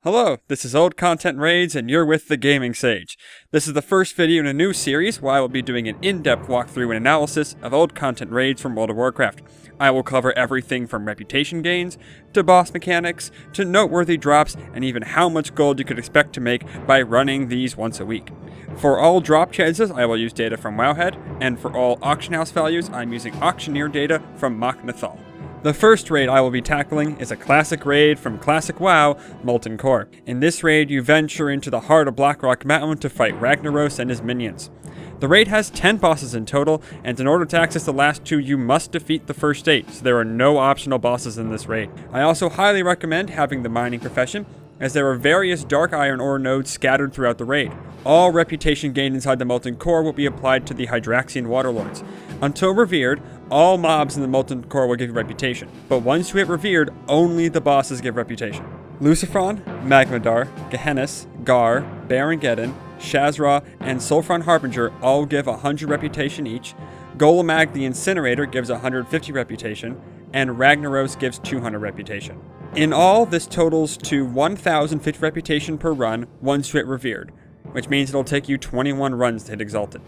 Hello, this is Old Content Raids and you're with the Gaming Sage. This is the first video in a new series where I will be doing an in-depth walkthrough and analysis of old content raids from World of Warcraft. I will cover everything from reputation gains, to boss mechanics, to noteworthy drops, and even how much gold you could expect to make by running these once a week. For all drop chances, I will use data from Wowhead, and for all auction house values, I'm using auctioneer data from Machnathal. The first raid I will be tackling is a classic raid from Classic WoW, Molten Core. In this raid, you venture into the heart of Blackrock Mountain to fight Ragnaros and his minions. The raid has 10 bosses in total, and in order to access the last 2, you must defeat the first 8, so there are no optional bosses in this raid. I also highly recommend having the mining profession, as there are various dark iron ore nodes scattered throughout the raid. All reputation gained inside the Molten Core will be applied to the Hydraxian Waterlords. Until revered, all mobs in the Molten Core will give you reputation, but once you hit revered, only the bosses give reputation. Lucifron, Magmadar, Gehennas, Gar, Baron-Geddon, Shazra, and Sulfron Harbinger all give 100 reputation each, Golemag the Incinerator gives 150 reputation, and Ragnaros gives 200 reputation. In all, this totals to 1,050 reputation per run once you hit revered, which means it'll take you 21 runs to hit Exalted.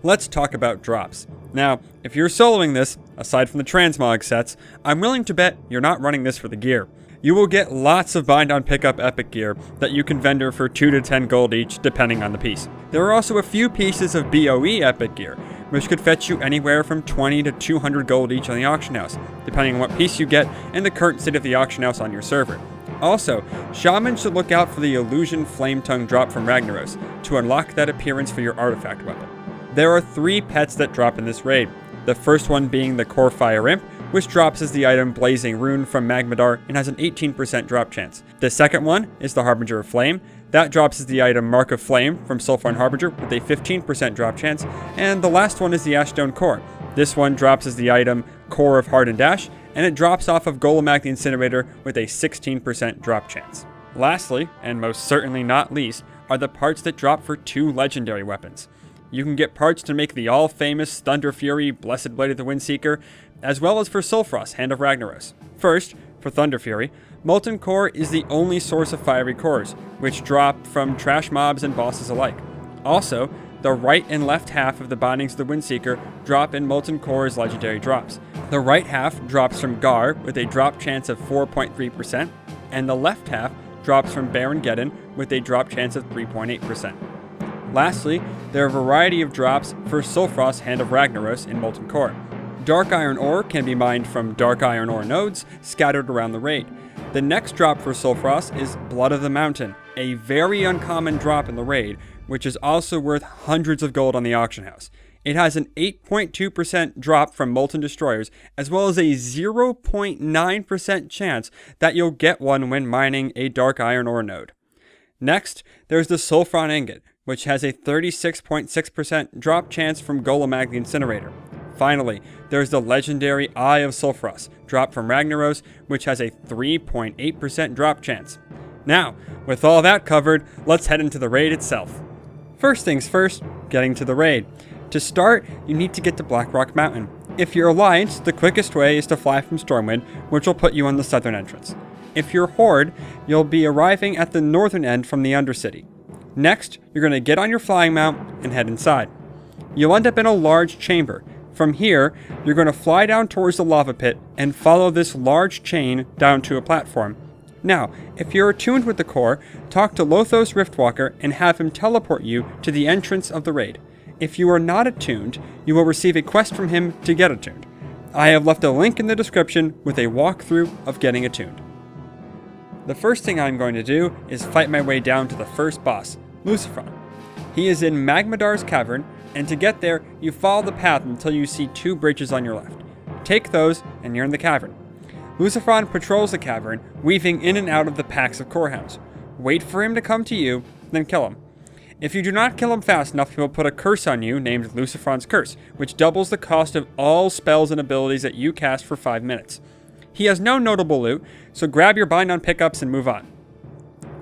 Let's talk about drops. Now, if you're soloing this, aside from the transmog sets, I'm willing to bet you're not running this for the gear. You will get lots of bind on pickup epic gear that you can vendor for 2 to 10 gold each, depending on the piece. There are also a few pieces of BOE epic gear, which could fetch you anywhere from 20 to 200 gold each on the auction house, depending on what piece you get and the current state of the auction house on your server. Also, Shaman should look out for the Illusion Flame Tongue drop from Ragnaros to unlock that appearance for your artifact weapon. There are 3 pets that drop in this raid, the first one being the Core Fire Imp, which drops as the item Blazing Rune from Magmadar and has an 18% drop chance. The second one is the Harbinger of Flame, that drops as the item Mark of Flame from Sulfron Harbinger with a 15% drop chance, and the last one is the Ashstone Core. This one drops as the item Core of Hardened Ash, and it drops off of Golemag the Incinerator with a 16% drop chance. Lastly, and most certainly not least, are the parts that drop for 2 legendary weapons. You can get parts to make the all-famous Thunder Fury Blessed Blade of the Windseeker, as well as for Sulfrost, Hand of Ragnaros. First, for Thunder Fury, Molten Core is the only source of fiery cores, which drop from trash mobs and bosses alike. Also, the right and left half of the Bindings of the Windseeker drop in Molten Core's legendary drops. The right half drops from Gar with a drop chance of 4.3%, and the left half drops from Baron-Geddon with a drop chance of 3.8%. Lastly, there are a variety of drops for Sulfrost, Hand of Ragnaros in Molten Core. Dark Iron Ore can be mined from Dark Iron Ore nodes scattered around the raid. The next drop for Sulfrost is Blood of the Mountain, a very uncommon drop in the raid, which is also worth hundreds of gold on the auction house. It has an 8.2% drop from Molten Destroyers, as well as a 0.9% chance that you'll get one when mining a Dark Iron Ore node. Next, there's the Sulfron Ingot, which has a 36.6% drop chance from Golemag the Incinerator. Finally, there's the legendary Eye of Sulfrost, drop from Ragnaros, which has a 3.8% drop chance. Now, with all that covered, let's head into the raid itself. First things first, getting to the raid. To start, you need to get to Blackrock Mountain. If you're Alliance, the quickest way is to fly from Stormwind, which will put you on the southern entrance. If you're Horde, you'll be arriving at the northern end from the Undercity. Next, you're going to get on your flying mount and head inside. You'll end up in a large chamber. From here, you're going to fly down towards the lava pit and follow this large chain down to a platform. Now, if you're attuned with the core, talk to Lothos Riftwalker and have him teleport you to the entrance of the raid. If you are not attuned, you will receive a quest from him to get attuned. I have left a link in the description with a walkthrough of getting attuned. The first thing I'm going to do is fight my way down to the first boss, Lucifron. He is in Magmadar's cavern, and to get there, you follow the path until you see 2 bridges on your left. Take those, and you're in the cavern. Lucifron patrols the cavern, weaving in and out of the packs of corehounds. Wait for him to come to you, then kill him. If you do not kill him fast enough, he will put a curse on you named Lucifron's Curse, which doubles the cost of all spells and abilities that you cast for 5 minutes. He has no notable loot, so grab your bind on pickups and move on.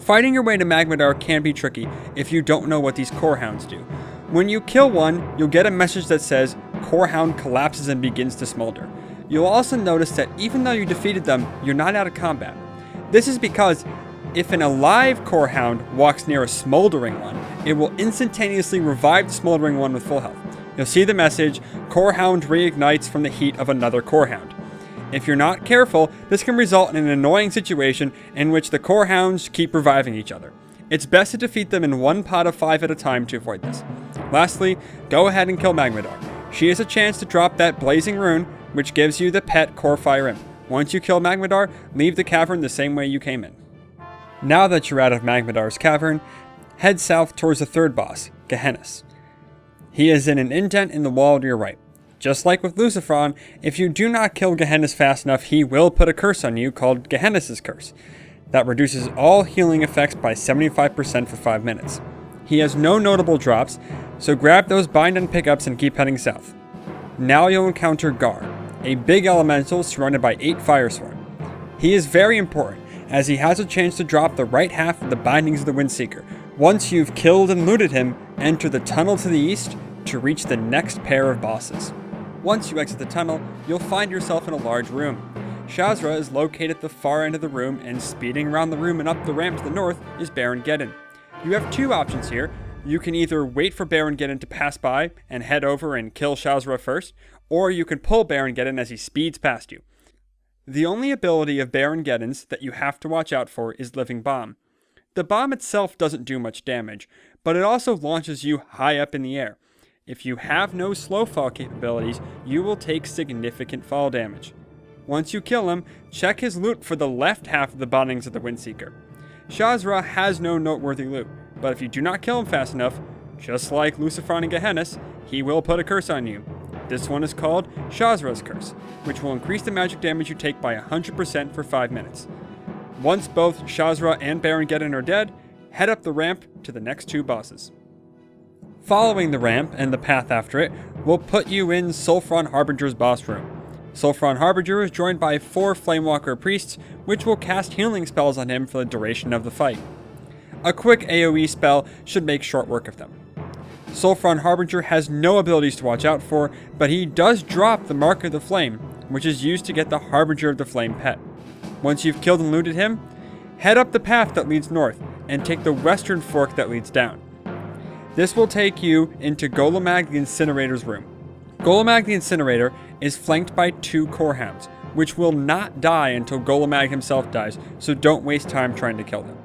Fighting your way to Magmadar can be tricky if you don't know what these corehounds do. When you kill one, you'll get a message that says, Corehound collapses and begins to smolder. You'll also notice that even though you defeated them, you're not out of combat. This is because If an alive core hound walks near a smoldering one, it will instantaneously revive the smoldering one with full health. You'll see the message, Core Hound reignites from the heat of another Core Hound. If you're not careful, this can result in an annoying situation in which the Core Hounds keep reviving each other. It's best to defeat them in one pot of 5 at a time to avoid this. Lastly, go ahead and kill Magmadar. She has a chance to drop that blazing rune, which gives you the pet Core Fire Imp. Once you kill Magmadar, leave the cavern the same way you came in. Now that you're out of Magmadar's cavern, head south towards the third boss, Gehennas. He is in an indent in the wall to your right. Just like with Lucifron, if you do not kill Gehennas fast enough, he will put a curse on you called Gehennas' Curse. That reduces all healing effects by 75% for 5 minutes. He has no notable drops, so grab those bind and pickups and keep heading south. Now you'll encounter Gar, a big elemental surrounded by 8 Firesworn. He is very important, as he has a chance to drop the right half of the bindings of the Windseeker. Once you've killed and looted him, enter the tunnel to the east to reach the next pair of bosses. Once you exit the tunnel, you'll find yourself in a large room. Shazra is located at the far end of the room, and speeding around the room and up the ramp to the north is Baron Geddon. You have 2 options here. You can either wait for Baron Geddon to pass by and head over and kill Shazra first, or you can pull Baron Geddon as he speeds past you. The only ability of Baron Geddon's that you have to watch out for is Living Bomb. The bomb itself doesn't do much damage, but it also launches you high up in the air. If you have no slow fall capabilities, you will take significant fall damage. Once you kill him, check his loot for the left half of the bindings of the Windseeker. Shazra has no noteworthy loot, but if you do not kill him fast enough, just like Lucifron and Gehennas, he will put a curse on you. This one is called Shazra's Curse, which will increase the magic damage you take by 100% for 5 minutes. Once both Shazra and Baron Geddon are dead, head up the ramp to the next 2 bosses. Following the ramp and the path after it will put you in Sulfuron Harbinger's boss room. Sulfuron Harbinger is joined by 4 Flamewalker priests, which will cast healing spells on him for the duration of the fight. A quick AoE spell should make short work of them. Sulfuron Harbinger has no abilities to watch out for, but he does drop the Mark of the Flame, which is used to get the Harbinger of the Flame pet. Once you've killed and looted him, head up the path that leads north and take the western fork that leads down. This will take you into Golemag the Incinerator's room. Golemag the Incinerator is flanked by 2 Core Hounds, which will not die until Golemag himself dies, so don't waste time trying to kill them.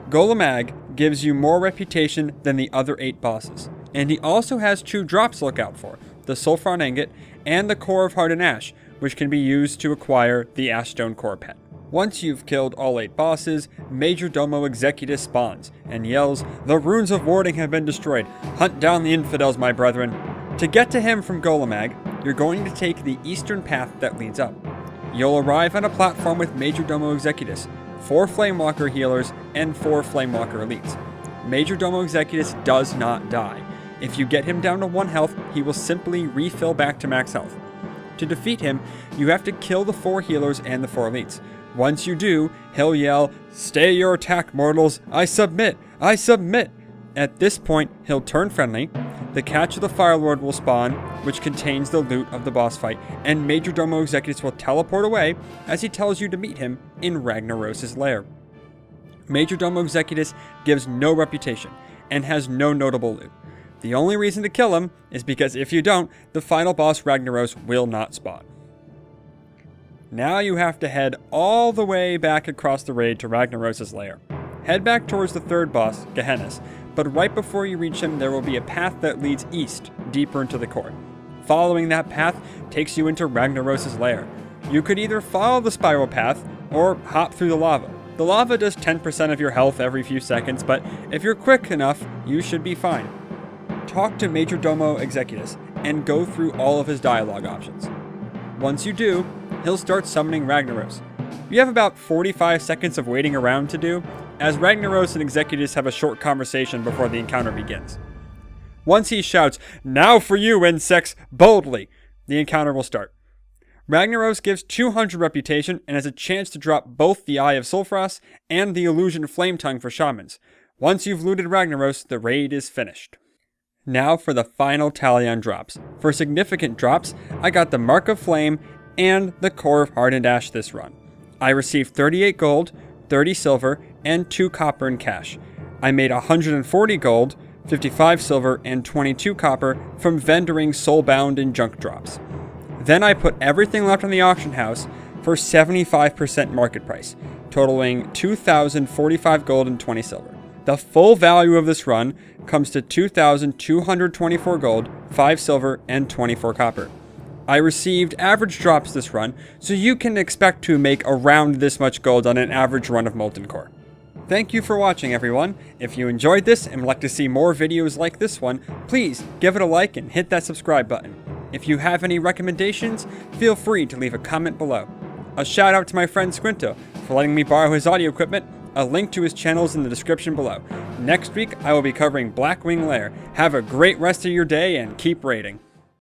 Golemag gives you more reputation than the other 8 bosses, and he also has 2 drops to look out for, the Sulfuron Ingot and the Core of Heart and Ash, which can be used to acquire the Ashstone Core pet. Once you've killed all 8 bosses, Major Domo Executus spawns and yells, "The runes of warding have been destroyed. Hunt down the infidels, my brethren." To get to him from Golemag, you're going to take the eastern path that leads up. You'll arrive on a platform with Major Domo Executus, 4 Flamewalker healers, and 4 Flamewalker elites. Major Domo Executus does not die. If you get him down to 1 health, he will simply refill back to max health. To defeat him, you have to kill the 4 healers and the 4 elites. Once you do, he'll yell, "Stay your attack, mortals! I submit! I submit!" At this point, he'll turn friendly, the Catch of the Firelord will spawn, which contains the loot of the boss fight, and Major Domo Executus will teleport away as he tells you to meet him in Ragnaros' lair. Major Domo Executus gives no reputation, and has no notable loot. The only reason to kill him is because if you don't, the final boss Ragnaros will not spawn. Now you have to head all the way back across the raid to Ragnaros' lair. Head back towards the 3rd boss, Gehennas, but right before you reach him there will be a path that leads east, deeper into the core. Following that path takes you into Ragnaros' lair. You could either follow the spiral path, or hop through the lava. The lava does 10% of your health every few seconds, but if you're quick enough, you should be fine. Talk to Major Domo Executus, and go through all of his dialogue options. Once you do, he'll start summoning Ragnaros. You have about 45 seconds of waiting around to do, as Ragnaros and Executus have a short conversation before the encounter begins. Once he shouts, "Now for you, insects, boldly!" the encounter will start. Ragnaros gives 200 reputation and has a chance to drop both the Eye of Sulfuras and the Illusion Flame Tongue for shamans. Once you've looted Ragnaros, the raid is finished. Now for the final tally on drops. For significant drops, I got the Mark of Flame and the Core of Heart and Ash this run. I received 38 gold, 30 silver, and 2 copper in cash. I made 140 gold, 55 silver, and 22 copper from vendoring soulbound and junk drops. Then I put everything left on the auction house for 75% market price, totaling 2,045 gold and 20 silver. The full value of this run comes to 2,224 gold, 5 silver, and 24 copper. I received average drops this run, so you can expect to make around this much gold on an average run of Molten Core. Thank you for watching, everyone. If you enjoyed this and would like to see more videos like this one, please give it a like and hit that subscribe button. If you have any recommendations, feel free to leave a comment below. A shout out to my friend Squinto for letting me borrow his audio equipment. A link to his channel is in the description below. Next week, I will be covering Blackwing Lair. Have a great rest of your day and keep raiding.